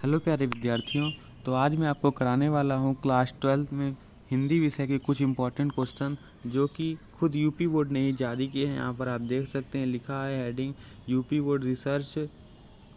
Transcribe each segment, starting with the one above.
Hello प्यारे विद्यार्थियों। तो आज मैं आपको कराने वाला हूँ क्लास 12 में हिंदी विषय के कुछ इम्पोर्टेंट क्वेश्चन जो कि खुद यूपी बोर्ड ने ही जारी किए हैं। यहाँ पर आप देख सकते हैं, लिखा है heading UP board research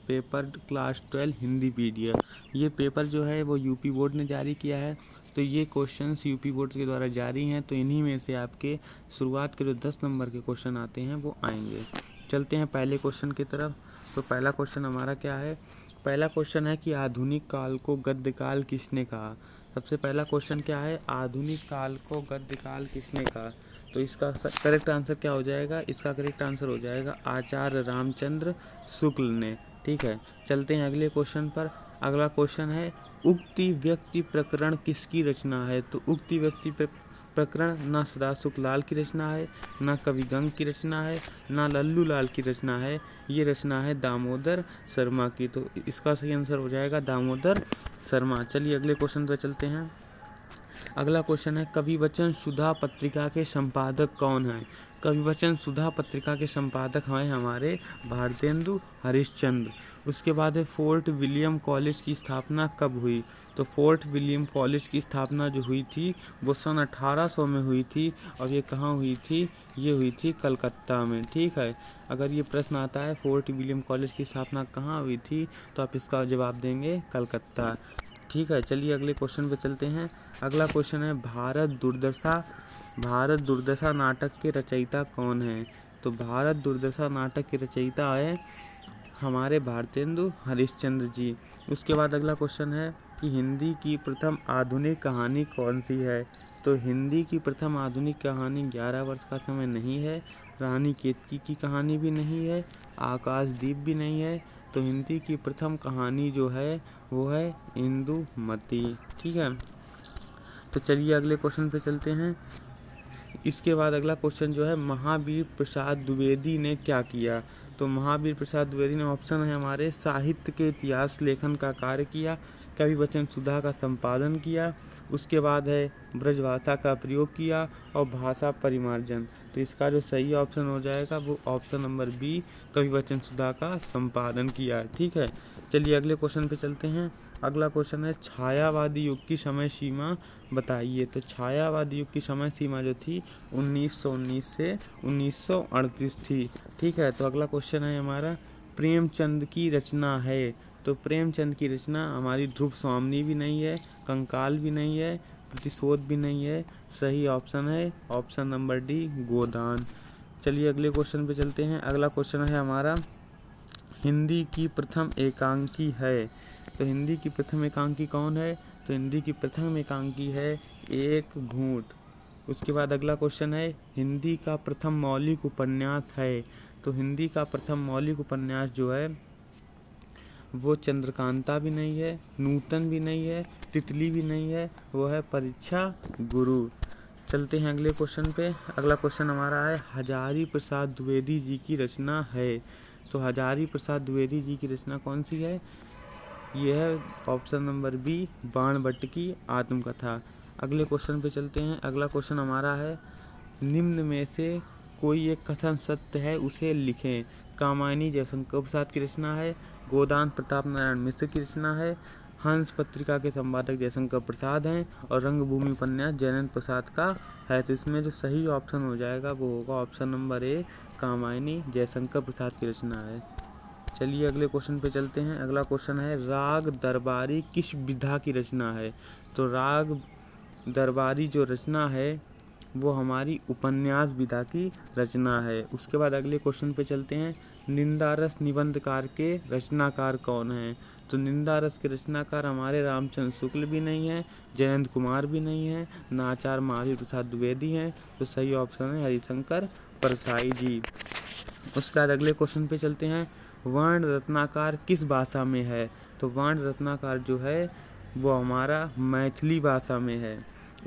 paper class 12 Hindi PDF. ये पेपर जो है वो यूपी बोर्ड ने जारी किया है। तो ये क्वेश्चंस यूपी बोर्ड के द्वारा जारी हैं, तो इन्हीं में से आपके शुरुआत के जो 10 नंबर के क्वेश्चन आते हैं वो आएंगे। चलते हैं पहले क्वेश्चन की तरफ। तो पहला क्वेश्चन हमारा क्या है? पहला क्वेश्चन है कि आधुनिक काल को गद्य काल किसने कहा। सबसे पहला क्वेश्चन क्या है? आधुनिक काल को गद्य काल किसने कहा। तो इसका करेक्ट आंसर क्या हो जाएगा? इसका करेक्ट आंसर हो जाएगा आचार्य रामचंद्र शुक्ल ने। ठीक है, चलते हैं अगले क्वेश्चन पर। अगला क्वेश्चन है उक्ति व्यक्ति प्रकरण किसकी रचना है। तो उक्ति व्यक्ति प्रकरण ना सदाशिव लाल की रचना है, ना कवि गंग की रचना है, ना लल्लू लाल की रचना है। ये रचना है दामोदर शर्मा की। तो इसका सही आंसर हो जाएगा दामोदर शर्मा। चलिए अगले क्वेश्चन पर चलते हैं। अगला क्वेश्चन है कविवचन सुधा पत्रिका के संपादक कौन हैं। कविवचन सुधा पत्रिका के संपादक हैं हमारे भारतेंदु हरिश्चंद्र। उसके बाद है फोर्ट विलियम कॉलेज की स्थापना कब हुई। तो फोर्ट विलियम कॉलेज की स्थापना जो हुई थी वो सन 1800 में हुई थी। और ये कहाँ हुई थी? ये हुई थी कलकत्ता में। ठीक है, अगर ये प्रश्न आता है फोर्ट विलियम कॉलेज की स्थापना कहाँ हुई थी, तो आप इसका जवाब देंगे कलकत्ता। ठीक है, चलिए अगले क्वेश्चन पे चलते हैं। अगला क्वेश्चन है भारत दुर्दशा नाटक के रचयिता कौन है। तो भारत दुर्दशा नाटक के रचयिता है हमारे भारतेंदु हरिश्चंद्र जी। उसके बाद अगला क्वेश्चन है कि हिंदी की प्रथम आधुनिक कहानी कौन सी है। तो हिंदी की प्रथम आधुनिक कहानी 11 वर्ष का समय नहीं है, रानी केतकी की कहानी भी नहीं है, आकाशदीप भी नहीं है। तो हिंदी की प्रथम कहानी जो है वो है इंदुमती। ठीक है, तो चलिए अगले क्वेश्चन पे चलते हैं। इसके बाद अगला क्वेश्चन जो है महावीर प्रसाद द्विवेदी ने क्या किया। तो महावीर प्रसाद द्विवेदी ने ऑप्शन है हमारे साहित्य के इतिहास लेखन का कार्य किया, कविवचन सुधा का संपादन किया, उसके बाद है ब्रजभाषा का प्रयोग किया और भाषा परिमार्जन। तो इसका जो सही ऑप्शन हो जाएगा वो ऑप्शन नंबर बी, कविवचन सुधा का संपादन किया। ठीक है, चलिए अगले क्वेश्चन पे चलते हैं। अगला क्वेश्चन है छायावादी युग की समय सीमा बताइए। तो छायावादी युग की समय सीमा जो थी 1919 से 1938 थी। ठीक है, तो अगला क्वेश्चन है हमारा प्रेमचंद की रचना है। तो प्रेमचंद की रचना हमारी ध्रुव स्वामिनी भी नहीं है, कंकाल भी नहीं है, प्रतिशोध भी नहीं है। सही ऑप्शन है ऑप्शन नंबर डी, गोदान। चलिए अगले क्वेश्चन पे चलते हैं। अगला क्वेश्चन है हमारा हिंदी की प्रथम एकांकी है। तो हिंदी की प्रथम एकांकी कौन है। तो हिंदी की प्रथम एकांकी है एक घूंट। उसके बाद अगला क्वेश्चन है हिंदी का प्रथम मौलिक उपन्यास है। तो हिंदी का प्रथम मौलिक उपन्यास जो है वो चंद्रकांता भी नहीं है, नूतन भी नहीं है, तितली भी नहीं है, वो है परीक्षा गुरु। चलते हैं अगले क्वेश्चन पे। अगला क्वेश्चन हमारा है हजारी प्रसाद द्विवेदी जी की रचना है। तो हजारी प्रसाद द्विवेदी जी की रचना कौन सी है? ये है ऑप्शन नंबर बी, बाणभट्ट की आत्मकथा। अगले क्वेश्चन पे चलते हैं। अगला क्वेश्चन हमारा है निम्न में से कोई एक कथन सत्य है उसे लिखें। कामायनी जयशंकर प्रसाद की रचना है, गोदान प्रताप नारायण मिश्र की रचना है, हंस पत्रिका के संपादक जयशंकर प्रसाद हैं और रंगभूमि उपन्यास जयनंद प्रसाद का है। तो इसमें जो सही ऑप्शन हो जाएगा वो होगा option number A, Kamayani Jaishankar Prasad की रचना है। चलिए अगले क्वेश्चन पे चलते हैं। अगला क्वेश्चन है राग दरबारी किस विधा की रचना है। तो राग दरबारी जो रचना है वो हमारी उपन्यास विधा की रचना है। उसके बाद अगले क्वेश्चन पे चलते हैं। निंदारस निबंधकार के रचनाकार कौन हैं। तो निंदारस के रचनाकार हमारे रामचंद्र शुक्ल भी नहीं है, जयंत कुमार भी नहीं है, ना आचार्य महावीर प्रसाद द्विवेदी हैं। तो सही ऑप्शन है हरिशंकर परसाई जी। उसके बाद अगले क्वेश्चन पे चलते हैं। वर्ण रत्नाकार किस भाषा में है। तो वर्ण रत्नाकार जो है वो हमारा मैथिली भाषा में है।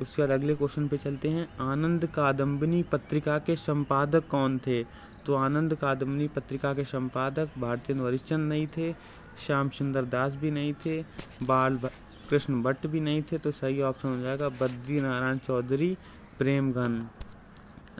उसके बाद अगले क्वेश्चन पे चलते हैं। आनंद कादम्बिनी पत्रिका के संपादक कौन थे। तो आनंद कादम्बिनी पत्रिका के संपादक भारतेंदु हरिश्चंद्र नहीं थे, श्याम सुंदर दास भी नहीं थे, बाल कृष्ण भट्ट भी नहीं थे। तो सही ऑप्शन हो जाएगा बद्री नारायण चौधरी प्रेमघन।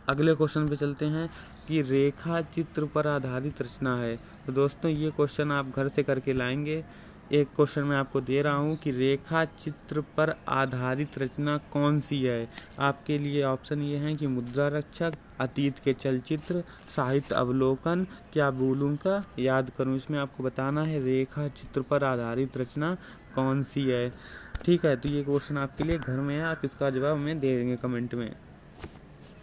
अगले क्वेश्चन पे चलते हैं कि रेखा चित्र पर आधारित रचना है। तो दोस्तों ये क्वेश्चन आप घर से करके लाएंगे एक क्वेश्चन मैं आपको दे रहा हूँ कि रेखा चित्र पर आधारित रचना कौन सी है। आपके लिए ऑप्शन ये हैं कि मुद्रा रक्षक, अतीत के चलचित्र, साहित्य अवलोकन, क्या बोलूं का, याद करूं। इसमें आपको बताना है रेखा चित्र पर आधारित रचना कौन सी है। ठीक है, तो ये क्वेश्चन आपके लिए घर में है, आप इसका जवाब हमें दे देंगे कमेंट में।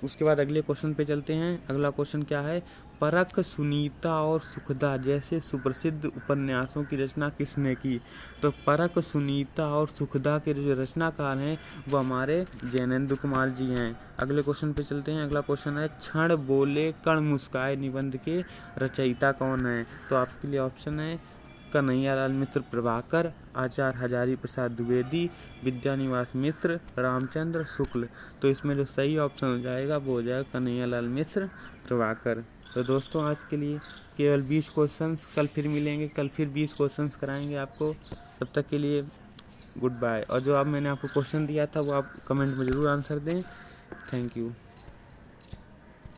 उसके बाद अगले क्वेश्चन पे चलते हैं। अगला क्वेश्चन क्या है, परख, सुनीता और सुखदा जैसे सुप्रसिद्ध उपन्यासों की रचना किसने की। तो परख, सुनीता और सुखदा के जो रचनाकार हैं वो हमारे जैनेंद्र कुमार जी हैं। अगले क्वेश्चन पे चलते हैं। अगला क्वेश्चन है, क्षण बोले कण मुस्काए निबंध के रचयिता कौन है। तो आपके लिए ऑप्शन है कन्हैयालाल मिश्र प्रभाकर, आचार्य हजारी प्रसाद द्विवेदी, विद्यानिवास मिश्र, रामचंद्र शुक्ल। तो इसमें जो सही ऑप्शन हो जाएगा वो हो जाएगा कन्हैयालाल मिश्र प्रभाकर। तो दोस्तों आज के लिए केवल 20 क्वेश्चंस, कल फिर मिलेंगे, कल फिर 20 क्वेश्चंस कराएंगे आपको। तब तक के लिए गुड बाय। और जो अब मैंने आपको क्वेश्चन दिया था वो आप कमेंट में ज़रूर आंसर दें। Thank you.